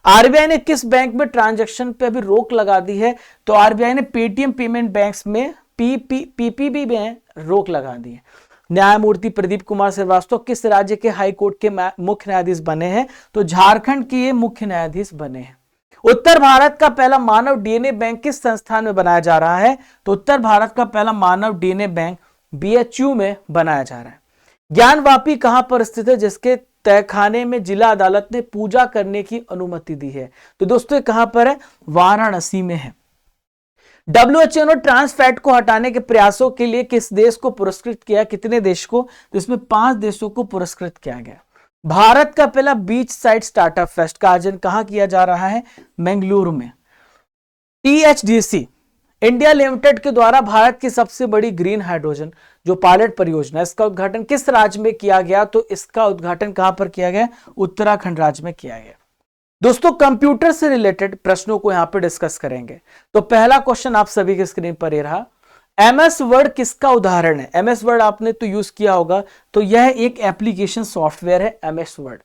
आरबीआई ने किस बैंक में ट्रांजैक्शन पे अभी रोक लगा दी है? तो आरबीआई ने पेटीएम पेमेंट बैंक्स में पीपीबी में रोक लगा दी है। न्यायमूर्ति प्रदीप कुमार श्रीवास्तव किस राज्य के हाई कोर्ट के मुख्य न्यायाधीश बने हैं? तो झारखंड के ये मुख्य न्यायाधीश बने हैं। उत्तर भारत का पहला मानव डीएनए बैंक किस संस्थान में बनाया जा रहा है? तो उत्तर भारत का पहला मानव डीएनए बैंक BHU में बनाया जा रहा है। ज्ञानवापी कहां पर स्थित है, जिसके तहखाने में जिला अदालत ने पूजा करने की अनुमति दी है? तो दोस्तों कहां पर है? वाराणसी में है। WHO ने ट्रांस फैट को हटाने के प्रयासों के लिए किस देश को पुरस्कृत किया? कितने देश को? तो इसमें 5 देशों को पुरस्कृत किया गया। भारत का पहला बीच साइड स्टार्टअप फेस्ट का आयोजन कहां किया जा रहा है? बेंगलुरु में। THDC इंडिया लिमिटेड के द्वारा भारत की सबसे बड़ी ग्रीन हाइड्रोजन जो पायलट परियोजना, इसका उद्घाटन किस राज्य में किया गया? तो इसका उद्घाटन कहां पर किया गया? उत्तराखंड राज्य में किया गया। दोस्तों कंप्यूटर से रिलेटेड प्रश्नों को यहां पर डिस्कस करेंगे। तो पहला क्वेश्चन आप सभी की स्क्रीन पर ये रहा। MS वर्ड किसका उदाहरण है? MS वर्ड आपने तो यूज किया होगा, तो यह एक एप्लीकेशन सॉफ्टवेयर है MS वर्ड।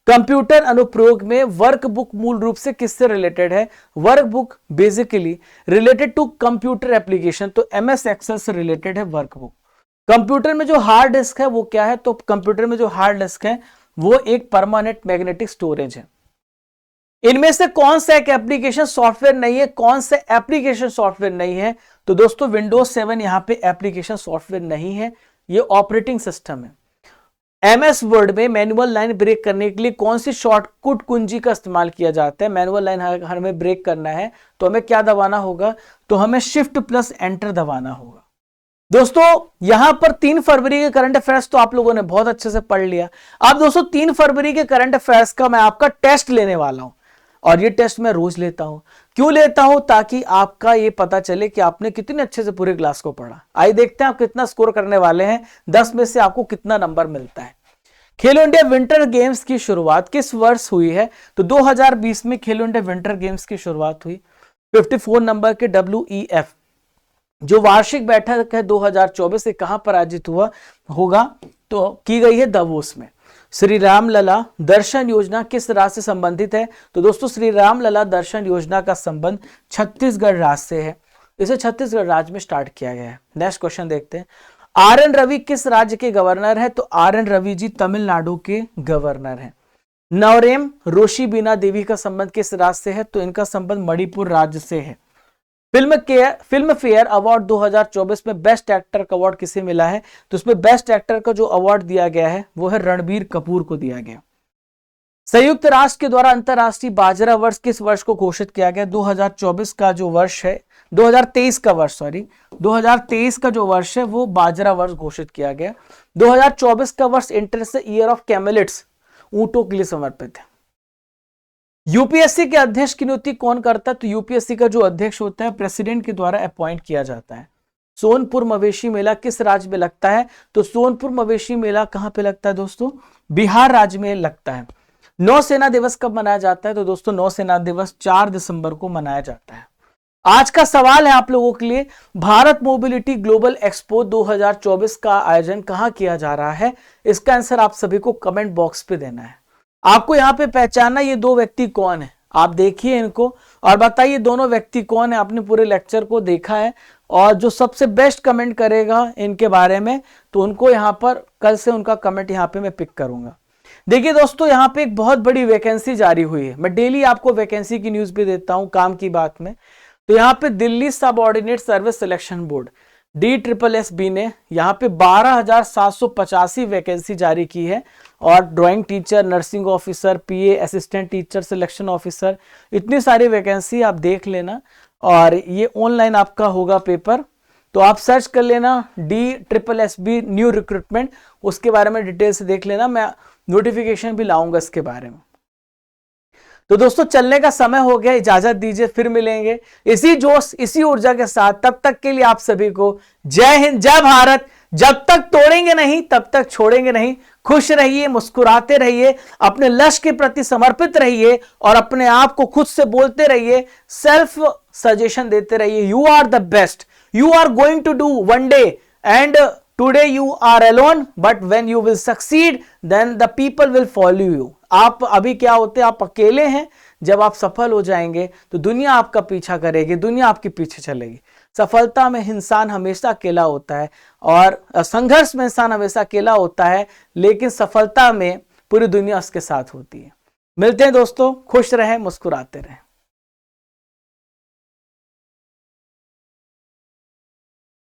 कंप्यूटर अनुप्रयोग में वर्कबुक मूल रूप से किससे रिलेटेड है? Workbook basically related to computer application, तो MS एक्सेल से रिलेटेड है वर्कबुक। कंप्यूटर में जो हार्ड डिस्क है वो क्या है? तो कंप्यूटर में जो हार्ड डिस्क है वो एक परमानेंट मैग्नेटिक स्टोरेज है। इनमें से कौन सा एक एप्लीकेशन सॉफ्टवेयर नहीं है? कौन सा एप्लीकेशन सॉफ्टवेयर नहीं है? तो दोस्तों विंडोज 7 यहां पे एप्लीकेशन सॉफ्टवेयर नहीं है, ये ऑपरेटिंग सिस्टम है। MS वर्ड में मैनुअल लाइन ब्रेक करने के लिए कौन सी शॉर्टकट कुंजी का इस्तेमाल किया जाता है? मैनुअल लाइन हमें ब्रेक करना है तो हमें क्या दबाना होगा? तो हमें Shift+Enter दबाना होगा। दोस्तों यहां पर 3 फरवरी के करंट अफेयर्स तो आप लोगों ने बहुत अच्छे से पढ़ लिया। अब दोस्तों 3 फरवरी के करंट अफेयर्स का मैं आपका टेस्ट लेने वाला हूं, और ये टेस्ट मैं रोज लेता हूं। क्यों लेता हूं? ताकि आपका ये पता चले कि आपने कितने अच्छे से पूरे क्लास को पढ़ा। आइए देखते हैं आप कितना स्कोर करने वाले हैं, 10 में से आपको कितना नंबर मिलता है। खेलो इंडिया विंटर गेम्स की शुरुआत किस वर्ष हुई है? तो 2020 में खेलो इंडिया विंटर गेम्स की शुरुआत हुई। 54 नंबर के WEF जो वार्षिक बैठक है 2024 से कहां पर आयोजित होगा? तो की गई है दावोस में। श्री राम लला दर्शन योजना किस राज्य से संबंधित है? तो दोस्तों श्री राम लला दर्शन योजना का संबंध छत्तीसगढ़ राज्य से है। इसे छत्तीसगढ़ राज्य में स्टार्ट किया गया है। नेक्स्ट क्वेश्चन देखते हैं। RN रवि किस राज्य के गवर्नर है? तो RN रवि जी तमिलनाडु के गवर्नर हैं। नवरेम रोशी बीना देवी का संबंध किस राज्य से है? तो इनका संबंध मणिपुर राज्य से है। फिल्म फेयर अवार्ड 2024 में बेस्ट एक्टर का अवार्ड किसे मिला है? तो उसमें बेस्ट एक्टर का जो अवार्ड दिया गया है वो है रणबीर कपूर को दिया गया। संयुक्त राष्ट्र के द्वारा अंतरराष्ट्रीय बाजरा वर्ष किस वर्ष को घोषित किया गया? 2024 का जो वर्ष है 2023 का वर्ष 2023 का जो वर्ष है वो बाजरा वर्ष घोषित किया गया। 2024 का वर्ष इंटरनेशनल ईयर ऑफ कैमेलिट्स ऊंटों के लिए समर्पित है। यूपीएससी के अध्यक्ष की नियुक्ति कौन करता है? तो यूपीएससी का जो अध्यक्ष होता है प्रेसिडेंट के द्वारा अपॉइंट किया जाता है। सोनपुर मवेशी मेला किस राज्य में लगता है? तो सोनपुर मवेशी मेला कहां पे लगता है दोस्तों? बिहार राज्य में लगता है। नौसेना दिवस कब मनाया जाता है? तो दोस्तों नौसेना दिवस 4 दिसंबर को मनाया जाता है। आज का सवाल है आप लोगों के लिए, भारत मोबिलिटी ग्लोबल एक्सपो 2024 का आयोजन कहां किया जा रहा है? इसका आंसर आप सभी को कमेंट बॉक्स पे देना है। आपको यहां पे पहचानना ये दो व्यक्ति कौन है, आप देखिए इनको और बताइए दोनों व्यक्ति कौन है। आपने पूरे लेक्चर को देखा है और जो सबसे बेस्ट कमेंट करेगा इनके बारे में तो उनको यहां पर कल से उनका कमेंट यहां पे मैं पिक करूंगा। देखिए दोस्तों यहां पे एक बहुत बड़ी वैकेंसी जारी हुई है। मैं डेली आपको वैकेंसी की न्यूज भी देता हूं काम की बात में। तो यहां पे Delhi subordinate service selection board DSSB ने यहां पे 12,785 वैकेंसी जारी की है और drawing teacher, nursing officer, PA, assistant teacher, selection officer, इतनी सारी वैकेंसी आप देख लेना। और ये ऑनलाइन आपका होगा पेपर, तो आप सर्च कर लेना DSSB न्यू रिक्रूटमेंट, उसके बारे में डिटेल से देख लेना। मैं नोटिफिकेशन भी लाऊंगा इसके बारे में। तो दोस्तों चलने का समय हो गया, इजाजत दीजिए, फिर मिलेंगे इसी जोश इसी ऊर्जा के साथ। तब तक के लिए आप सभी को जय हिंद, जय भारत। जब तक तोड़ेंगे नहीं तब तक छोड़ेंगे नहीं। खुश रहिए, मुस्कुराते रहिए, अपने लक्ष्य के प्रति समर्पित रहिए और अपने आप को खुद से बोलते रहिए, सेल्फ सजेशन देते रहिए, you are the best, you are going to do one day and today you are alone but when you will succeed then the people will follow you. आप अभी क्या होते हैं, आप अकेले हैं, जब आप सफल हो जाएंगे तो दुनिया आपका पीछा करेगी, दुनिया आपके पीछे चलेगी। सफलता में इंसान हमेशा अकेला होता है और संघर्ष में इंसान हमेशा अकेला होता है, लेकिन सफलता में पूरी दुनिया उसके साथ होती है। मिलते हैं दोस्तों, खुश रहें, मुस्कुराते रहें।